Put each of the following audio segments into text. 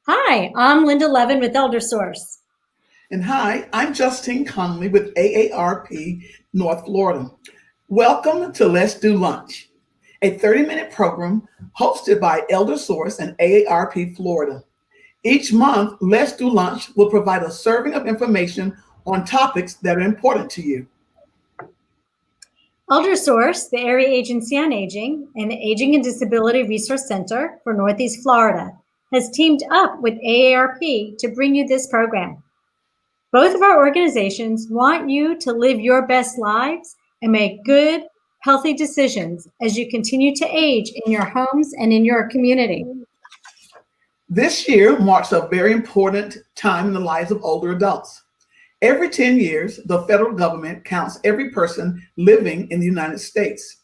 Hi, I'm Linda Levin with ElderSource. And hi, I'm Justine Conley with AARP North Florida. Welcome to Let's Do Lunch, a 30-minute program hosted by ElderSource and AARP Florida. Each month, Let's Do Lunch will provide a serving of information on topics that are important to you. ElderSource, the Area Agency on Aging and the Aging and Disability Resource Center for Northeast Florida, has teamed up with AARP to bring you this program. Both of our organizations want you to live your best lives and make good, healthy decisions as you continue to age in your homes and in your community. This year marks a very important time in the lives of older adults. Every 10 years, the federal government counts every person living in the United States.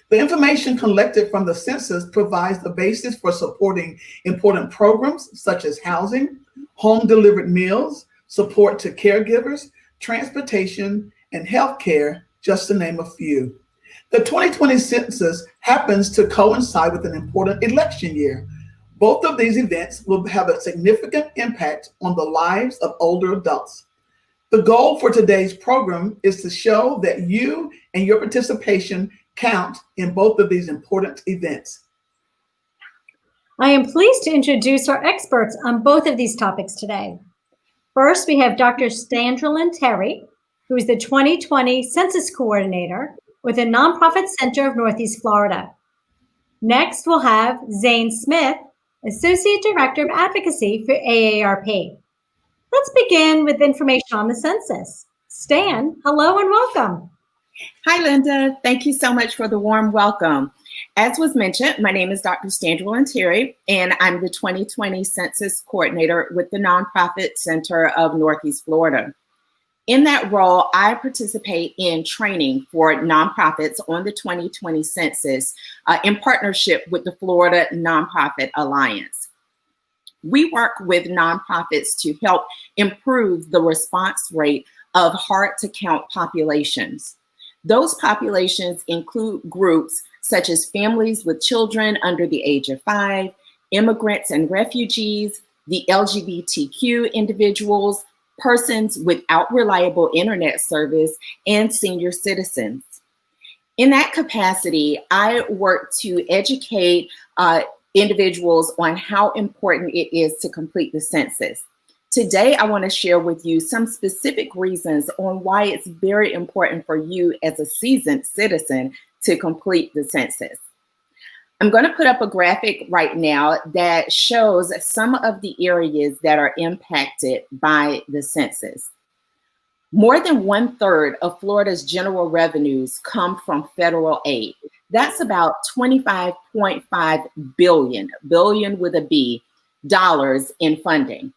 The information collected from the census provides the basis for supporting important programs such as housing, home delivered meals, support to caregivers, transportation, and health care, just to name a few. The 2020 census happens to coincide with an important election year. Both of these events will have a significant impact on the lives of older adults. The goal for today's program is to show that you and your participation count in both of these important events. I am pleased to introduce our experts on both of these topics today. First, we have Dr. Stangelin Terry, who is the 2020 Census Coordinator with the Nonprofit Center of Northeast Florida. Next, we'll have Zane Smith, Associate Director of Advocacy for AARP. Let's begin with information on the census. Stan, hello and welcome. Hi, Linda. Thank you so much for the warm welcome. As was mentioned, my name is Dr. Stangelin Terry, and I'm the 2020 Census Coordinator with the Nonprofit Center of Northeast Florida. In that role, I participate in training for nonprofits on the 2020 census in partnership with the Florida Nonprofit Alliance. We work with nonprofits to help improve the response rate of hard-to-count populations. Those populations include groups such as families with children under the age of 5, immigrants and refugees, the LGBTQ individuals, persons without reliable internet service, and senior citizens. In that capacity, I work to educate individuals on how important it is to complete the census. Today, I want to share with you some specific reasons on why it's very important for you as a seasoned citizen to complete the census. I'm going to put up a graphic right now that shows some of the areas that are impacted by the census. More than 1/3 of Florida's general revenues come from federal aid. That's about $25.5 billion with a B, dollars in funding.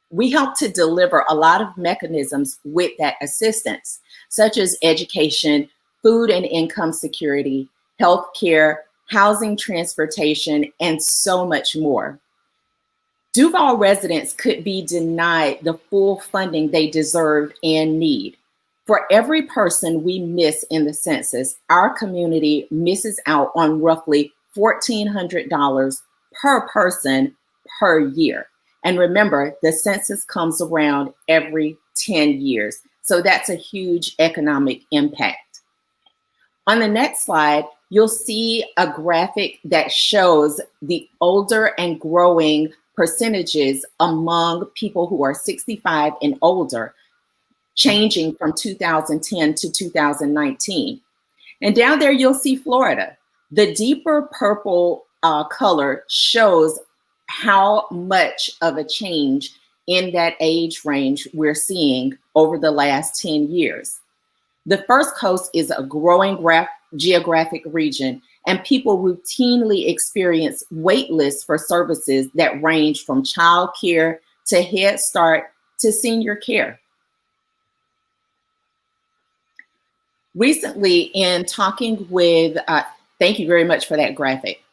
We help to deliver a lot of mechanisms with that assistance, such as education, food and income security, healthcare, housing, transportation, and so much more. Duval residents could be denied the full funding they deserve and need. For every person we miss in the census, our community misses out on roughly $1,400 per person per year. And remember, the census comes around every 10 years. So that's a huge economic impact. On the next slide, you'll see a graphic that shows the older and growing percentages among people who are 65 and older, changing from 2010 to 2019. And down there, you'll see Florida. The deeper purple color shows how much of a change in that age range we're seeing over the last 10 years. The First Coast is a growing geographic region, and people routinely experience wait lists for services that range from child care to Head Start to senior care. Recently, in talking with, thank you very much for that graphic.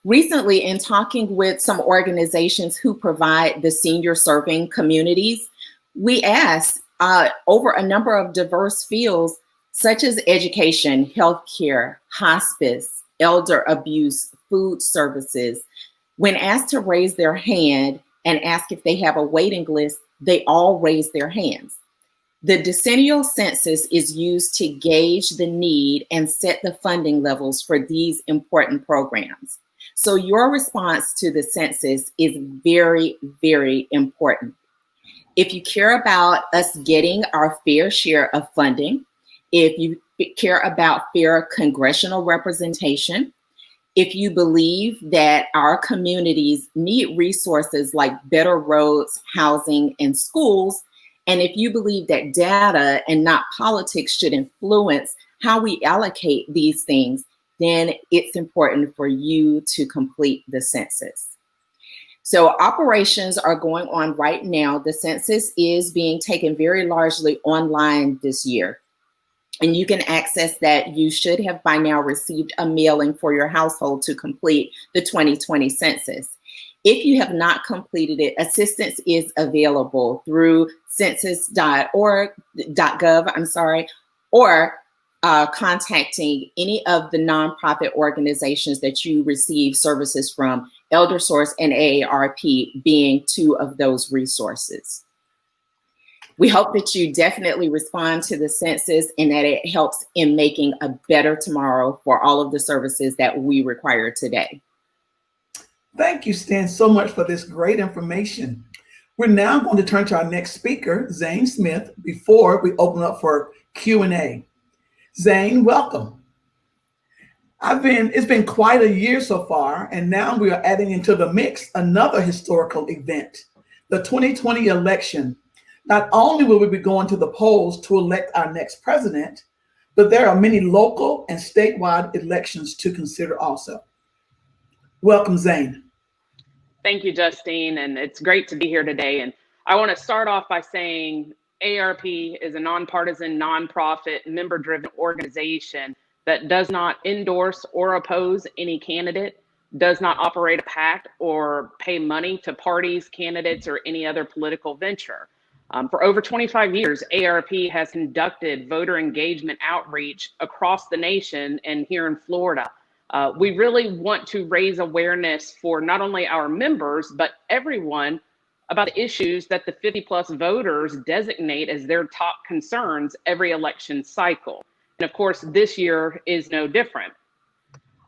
Recently, in talking with some organizations who provide the senior serving communities, we asked over a number of diverse fields, such as education, healthcare, hospice, elder abuse, food services, When asked to raise their hand and ask if they have a waiting list, they all raise their hands. The decennial census is used to gauge the need and set the funding levels for these important programs. So your response to the census is very, very important. If you care about us getting our fair share of funding, if you care about fair congressional representation, if you believe that our communities need resources like better roads, housing, and schools, and if you believe that data and not politics should influence how we allocate these things, then it's important for you to complete the census. So operations are going on right now. The census is being taken very largely online this year. And you can access that. You should have by now received a mailing for your household to complete the 2020 census. If you have not completed it, assistance is available through census.gov, or contacting any of the nonprofit organizations that you receive services from, ElderSource and AARP being two of those resources. We hope that you definitely respond to the census and that it helps in making a better tomorrow for all of the services that we require today. Thank you, Stan, so much for this great information. We're now going to turn to our next speaker, Zane Smith, before we open up for Q&A. Zane, welcome. It's been quite a year so far, and now we are adding into the mix another historical event, the 2020 election. Not only will we be going to the polls to elect our next president, but there are many local and statewide elections to consider also. Welcome, Zane. Thank you, Justine, and it's great to be here today. And I want to start off by saying AARP is a nonpartisan, nonprofit, member-driven organization that does not endorse or oppose any candidate, does not operate a PAC or pay money to parties, candidates, or any other political venture. For over 25 years, AARP has conducted voter engagement outreach across the nation and here in Florida. We really want to raise awareness for not only our members, but everyone about the issues that the 50-plus voters designate as their top concerns every election cycle. And of course, this year is no different.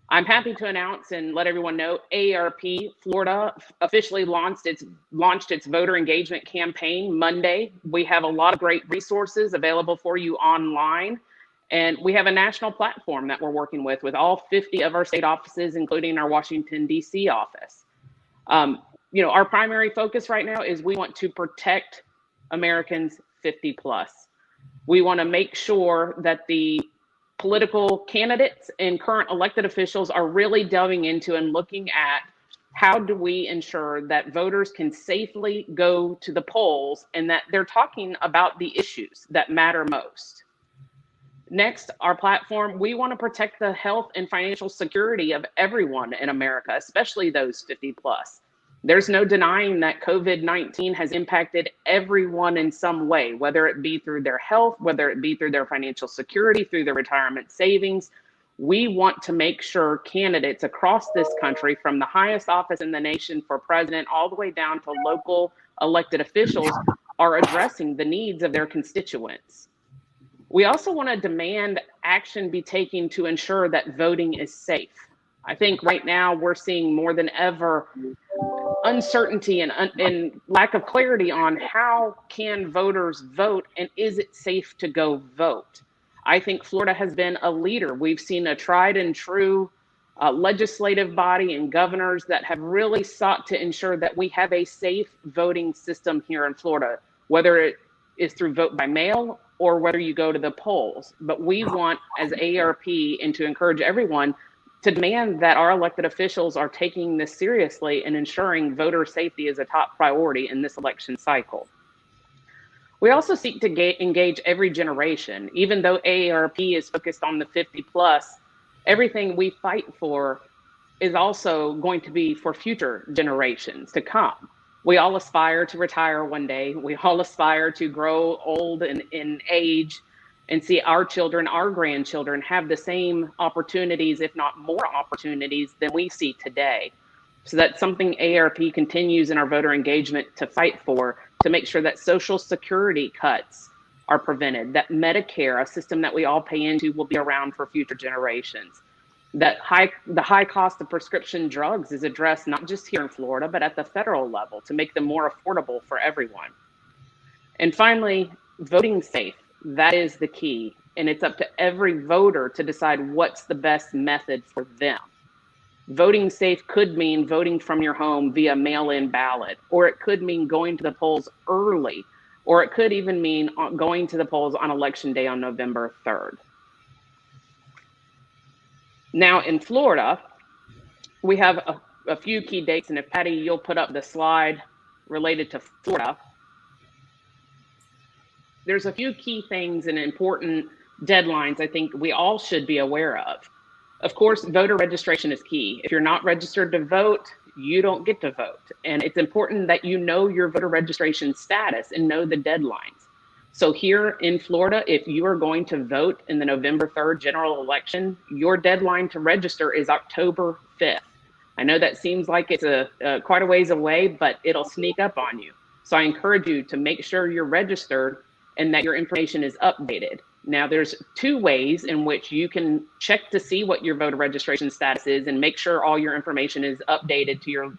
I'm happy to announce and let everyone know AARP Florida officially launched its voter engagement campaign Monday. We have a lot of great resources available for you online. And we have a national platform that we're working with all 50 of our state offices, including our Washington, D.C. office. Our primary focus right now is we want to protect Americans 50 plus. We want to make sure that the political candidates and current elected officials are really delving into and looking at how do we ensure that voters can safely go to the polls and that they're talking about the issues that matter most. Next, our platform, we want to protect the health and financial security of everyone in America, especially those 50 plus. There's no denying that COVID-19 has impacted everyone in some way, whether it be through their health, whether it be through their financial security, through their retirement savings. We want to make sure candidates across this country, from the highest office in the nation for president all the way down to local elected officials, are addressing the needs of their constituents. We also want to demand action be taken to ensure that voting is safe. I think right now we're seeing more than ever uncertainty and lack of clarity on how can voters vote and is it safe to go vote. I think Florida has been a leader. We've seen a tried and true legislative body and governors that have really sought to ensure that we have a safe voting system here in Florida, whether it is through vote by mail or whether you go to the polls. But we want, as AARP, and to encourage everyone, to demand that our elected officials are taking this seriously and ensuring voter safety is a top priority in this election cycle. We also seek to engage every generation. Even though AARP is focused on the 50 plus, everything we fight for is also going to be for future generations to come. We all aspire to retire one day. We all aspire to grow old and in age and see our children, our grandchildren have the same opportunities, if not more opportunities than we see today. So that's something AARP continues in our voter engagement to fight for, to make sure that Social Security cuts are prevented, that Medicare, a system that we all pay into, will be around for future generations, that the high cost of prescription drugs is addressed not just here in Florida, but at the federal level to make them more affordable for everyone. And finally, voting safe. That is the key. And it's up to every voter to decide what's the best method for them. Voting safe could mean voting from your home via mail-in ballot, or it could mean going to the polls early, or it could even mean going to the polls on Election Day on November 3rd. Now in Florida, we have a few key dates, and if Patty, you'll put up the slide related to Florida. There's a few key things and important deadlines I think we all should be aware of. Of course, voter registration is key. If you're not registered to vote, you don't get to vote. And it's important that you know your voter registration status and know the deadlines. So here in Florida, if you are going to vote in the November 3rd general election, your deadline to register is October 5th. I know that seems like it's quite a ways away, but it'll sneak up on you. So I encourage you to make sure you're registered and that your information is updated. Now, there's two ways in which you can check to see what your voter registration status is and make sure all your information is updated to your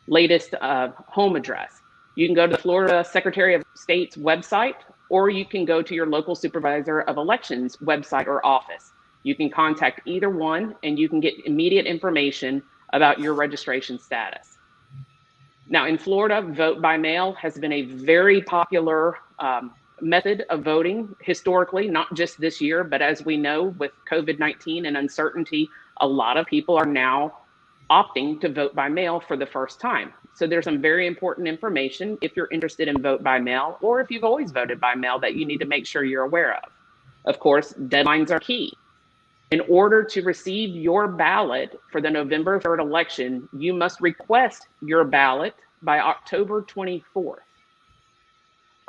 latest home address. You can go to the Florida Secretary of State's website, or you can go to your local supervisor of elections website or office. You can contact either one and you can get immediate information about your registration status. Now in Florida, vote by mail has been a very popular method of voting historically, not just this year, but as we know with COVID-19 and uncertainty, a lot of people are now opting to vote by mail for the first time. So there's some very important information if you're interested in vote by mail, or if you've always voted by mail, that you need to make sure you're aware of. Of course, deadlines are key. In order to receive your ballot for the November 3rd election, you must request your ballot by October 24th.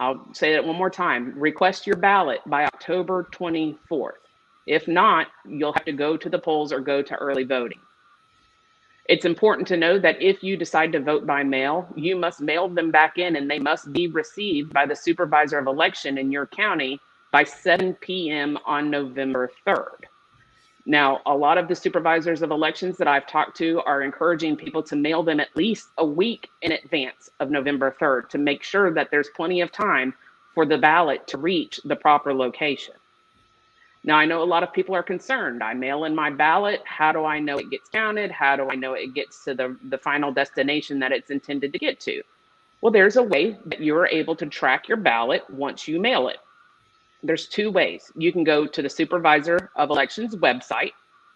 I'll say that one more time. Request your ballot by October 24th. If not, you'll have to go to the polls or go to early voting. It's important to know that if you decide to vote by mail, you must mail them back in and they must be received by the supervisor of election in your county by 7 p.m. on November 3rd. Now, a lot of the supervisors of elections that I've talked to are encouraging people to mail them at least a week in advance of November 3rd to make sure that there's plenty of time for the ballot to reach the proper location. Now, I know a lot of people are concerned. I mail in my ballot. How do I know it gets counted? How do I know it gets to the final destination that it's intended to get to? Well, there's a way that you're able to track your ballot once you mail it. There's two ways. You can go to the Supervisor of Elections website,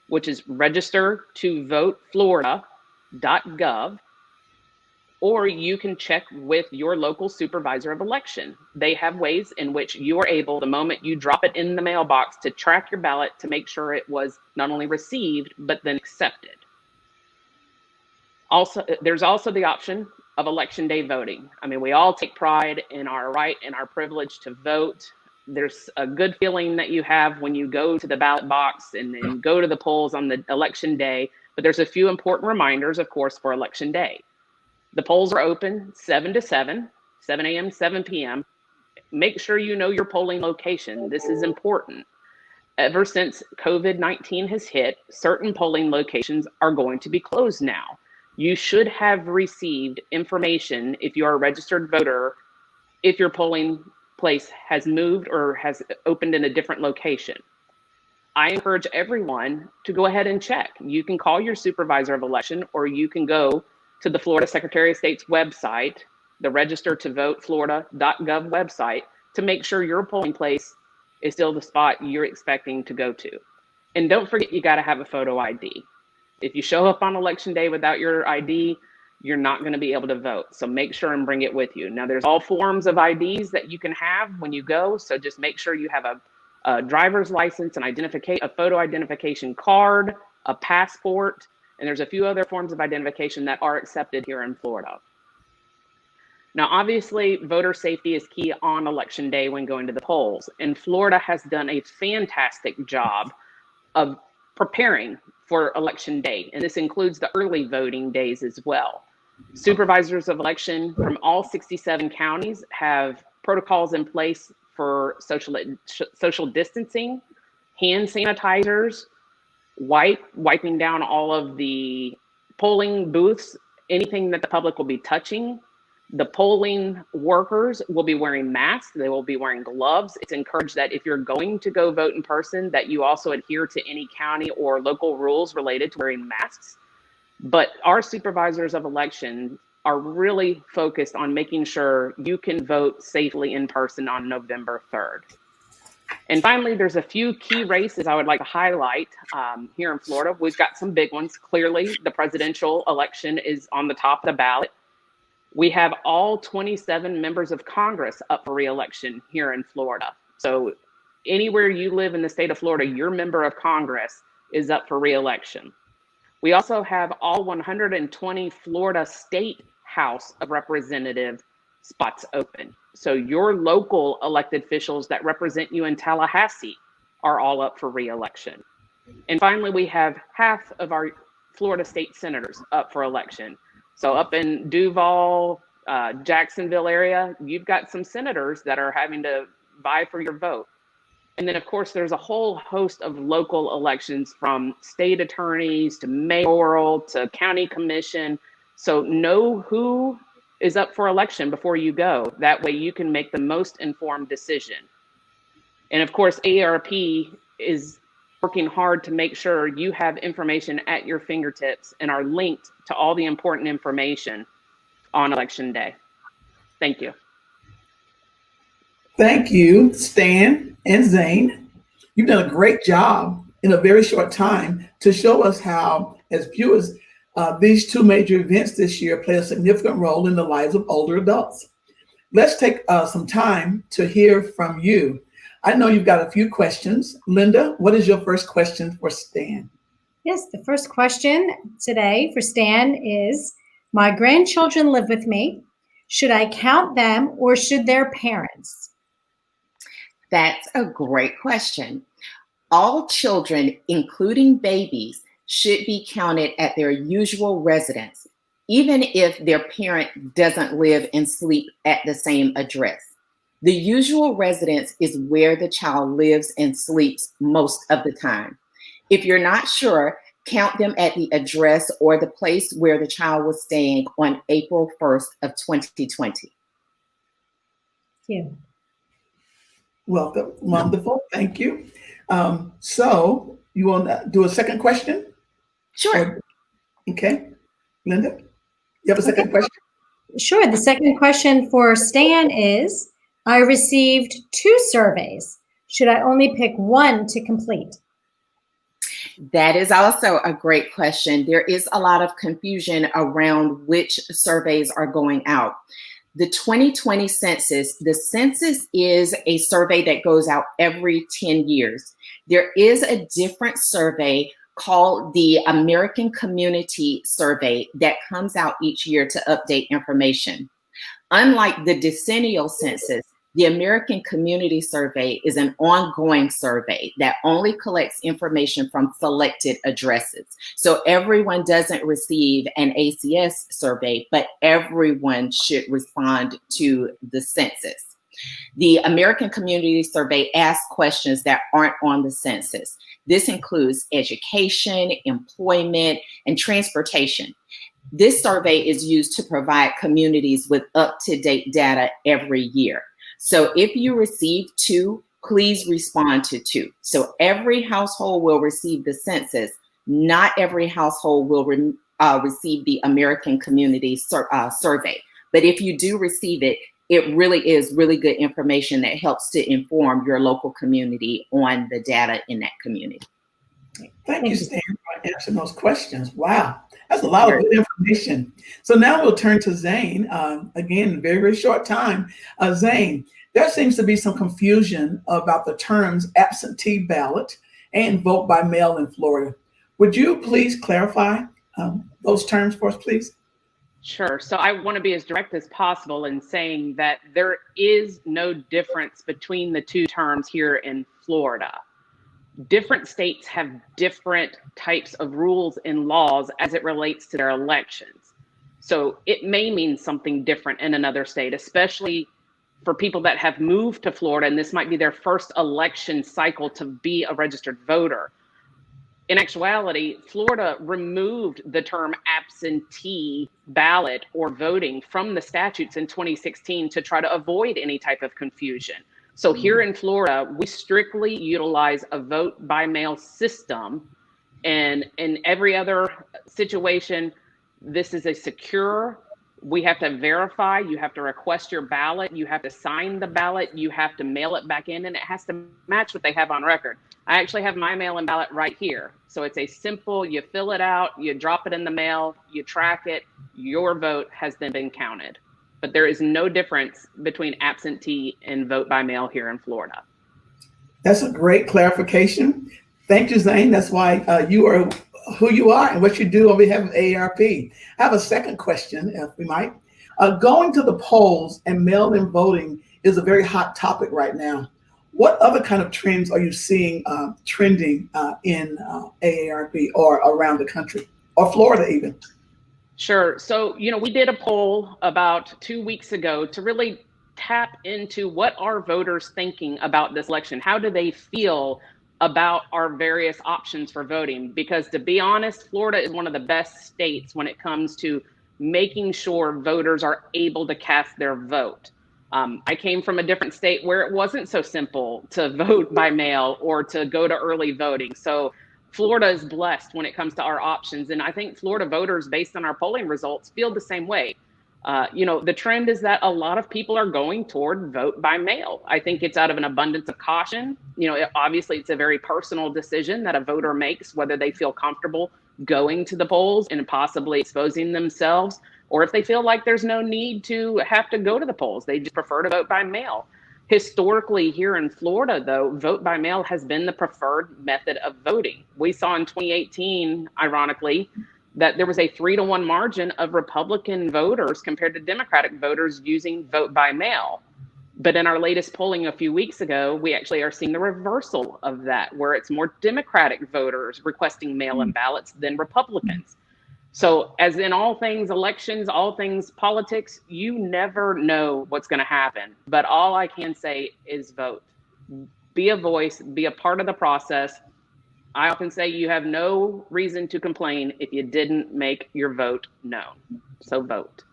which is registertovoteflorida.gov, or you can check with your local supervisor of election. They have ways in which you are able, the moment you drop it in the mailbox, to track your ballot to make sure it was not only received, but then accepted. Also, there's also the option of Election Day voting. I mean, we all take pride in our right and our privilege to vote. There's a good feeling that you have when you go to the ballot box and then go to the polls on the election day, but there's a few important reminders, of course, for election day. The polls are open 7 to 7 a.m., 7 p.m. Make sure you know your polling location. This is important. Ever since COVID-19 has hit, certain polling locations are going to be closed now. You should have received information if you are a registered voter, if your polling place has moved or has opened in a different location. I encourage everyone to go ahead and check. You can call your supervisor of election, or you can go to the Florida Secretary of State's website, the registertovoteflorida.gov website, to make sure your polling place is still the spot you're expecting to go to. And don't forget, you got to have a photo ID. If you show up on election day without your ID, you're not going to be able to vote. So make sure and bring it with you. Now, there's all forms of IDs that you can have when you go. So just make sure you have a driver's license, a photo identification card, a passport, and there's a few other forms of identification that are accepted here in Florida. Now, obviously, voter safety is key on election day when going to the polls. And Florida has done a fantastic job of preparing for election day, and this includes the early voting days as well. Supervisors of election from all 67 counties have protocols in place for social distancing, hand sanitizers, wiping down all of the polling booths, anything that the public will be touching. The polling workers will be wearing masks. They will be wearing gloves. It's encouraged that if you're going to go vote in person, that you also adhere to any county or local rules related to wearing masks. But our supervisors of election are really focused on making sure you can vote safely in person on November 3rd. And finally, there's a few key races I would like to highlight here in Florida. We've got some big ones. Clearly, the presidential election is on the top of the ballot. We have all 27 members of Congress up for re-election here in Florida. So anywhere you live in the state of Florida, your member of Congress is up for re-election. We also have all 120 Florida State House of Representative spots open. So your local elected officials that represent you in Tallahassee are all up for re-election. And finally, we have half of our Florida state senators up for election. So up in Duval, Jacksonville area, you've got some senators that are having to vie for your vote. And then, of course, there's a whole host of local elections, from state attorneys to mayoral to county commission. So know who is up for election before you go. That way you can make the most informed decision. And of course, AARP is working hard to make sure you have information at your fingertips and are linked to all the important information on election day. Thank you. Thank you, Stan and Zane. You've done a great job in a very short time to show us how, as few as these two major events this year play a significant role in the lives of older adults. Let's take some time to hear from you. I know you've got a few questions. Linda, what is your first question for Stan? Yes, the first question today for Stan is, my grandchildren live with me. Should I count them or should their parents? That's a great question. All children, including babies, should be counted at their usual residence, even if their parent doesn't live and sleep at the same address. The usual residence is where the child lives and sleeps most of the time. If you're not sure, count them at the address or the place where the child was staying on April 1st of 2020. Thank you. Welcome. Wonderful. Thank you. So you want to do a second question? Sure. Okay. Linda, you have a second question? Sure. The second question for Stan is, I received 2 surveys. Should I only pick one to complete? That is also a great question. There is a lot of confusion around which surveys are going out. The 2020 census, the census is a survey that goes out every 10 years. There is a different survey called the American Community Survey that comes out each year to update information. Unlike the decennial census, the American Community Survey is an ongoing survey that only collects information from selected addresses. So everyone doesn't receive an ACS survey, but everyone should respond to the census. The American Community Survey asks questions that aren't on the census. This includes education, employment, and transportation. This survey is used to provide communities with up-to-date data every year. So if you receive 2, please respond to 2. So every household will receive the census. Not every household will receive the American Community Survey. But if you do receive it, it really is really good information that helps to inform your local community on the data in that community. Thank you, Stan, for answering those questions. Wow, that's a lot of good information. So now we'll turn to Zane. Again, very, very short time. Zane, there seems to be some confusion about the terms absentee ballot and vote by mail in Florida. Would you please clarify those terms for us, please? Sure. So I want to be as direct as possible in saying that there is no difference between the 2 terms here in Florida. different states have different types of rules and laws as it relates to their elections. So it may mean something different in another state, especially for people that have moved to Florida, and this might be their first election cycle to be a registered voter. In actuality, Florida removed the term absentee ballot or voting from the statutes in 2016 to try to avoid any type of confusion. So here in Florida, we strictly utilize a vote by mail system. And in every other situation, this is a secure, we have to verify, you have to request your ballot, you have to sign the ballot, you have to mail it back in, and it has to match what they have on record. I actually have my mail-in ballot right here. So it's a simple, you fill it out, you drop it in the mail, you track it, your vote has then been counted. But there is no difference between absentee and vote by mail here in Florida. That's a great clarification. Thank you, Zane. That's why you are who you are and what you do on behalf of AARP. I have a second question, if we might. Going to the polls and mail-in voting is a very hot topic right now. What other kind of trends are you seeing trending in AARP or around the country, or Florida even? Sure. So, we did a poll about 2 weeks ago to really tap into what are voters thinking about this election. How do they feel about our various options for voting? Because to be honest, Florida is one of the best states when it comes to making sure voters are able to cast their vote. I came from a different state where it wasn't so simple to vote by mail or to go to early voting. So Florida is blessed when it comes to our options. And I think Florida voters, based on our polling results, feel the same way. The trend is that a lot of people are going toward vote by mail. I think it's out of an abundance of caution. Obviously, it's a very personal decision that a voter makes, whether they feel comfortable going to the polls and possibly exposing themselves, or if they feel like there's no need to have to go to the polls. They just prefer to vote by mail. Historically, here in Florida, though, vote by mail has been the preferred method of voting. We saw in 2018, ironically, that there was a 3-to-1 margin of Republican voters compared to Democratic voters using vote by mail. But in our latest polling a few weeks ago, we actually are seeing the reversal of that, where it's more Democratic voters requesting mail-in ballots than Republicans. So as in all things elections, all things politics, you never know what's going to happen. But all I can say is vote. Be a voice, be a part of the process. I often say you have no reason to complain if you didn't make your vote known. So vote.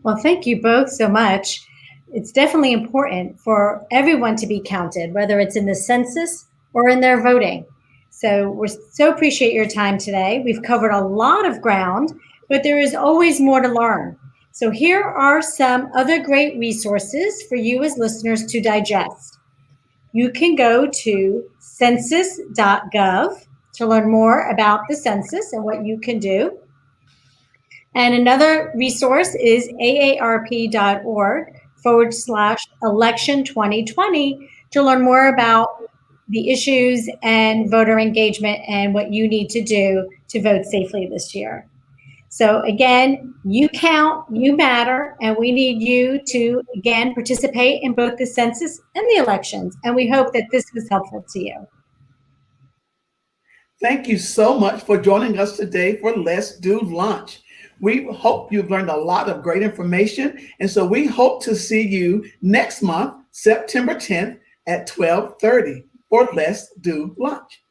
Well, thank you both so much. It's definitely important for everyone to be counted, whether it's in the census or in their voting. So we so appreciate your time today. We've covered a lot of ground, but there is always more to learn. So here are some other great resources for you as listeners to digest. You can go to census.gov to learn more about the census and what you can do. And another resource is aarp.org/election 2020 to learn more about the issues and voter engagement and what you need to do to vote safely this year. So again, you count, you matter, and we need you to, again, participate in both the census and the elections. And we hope that this was helpful to you. Thank you so much for joining us today for Let's Do Lunch. We hope you've learned a lot of great information. And so we hope to see you next month, September 10th at 12:30 for Let's Do Lunch.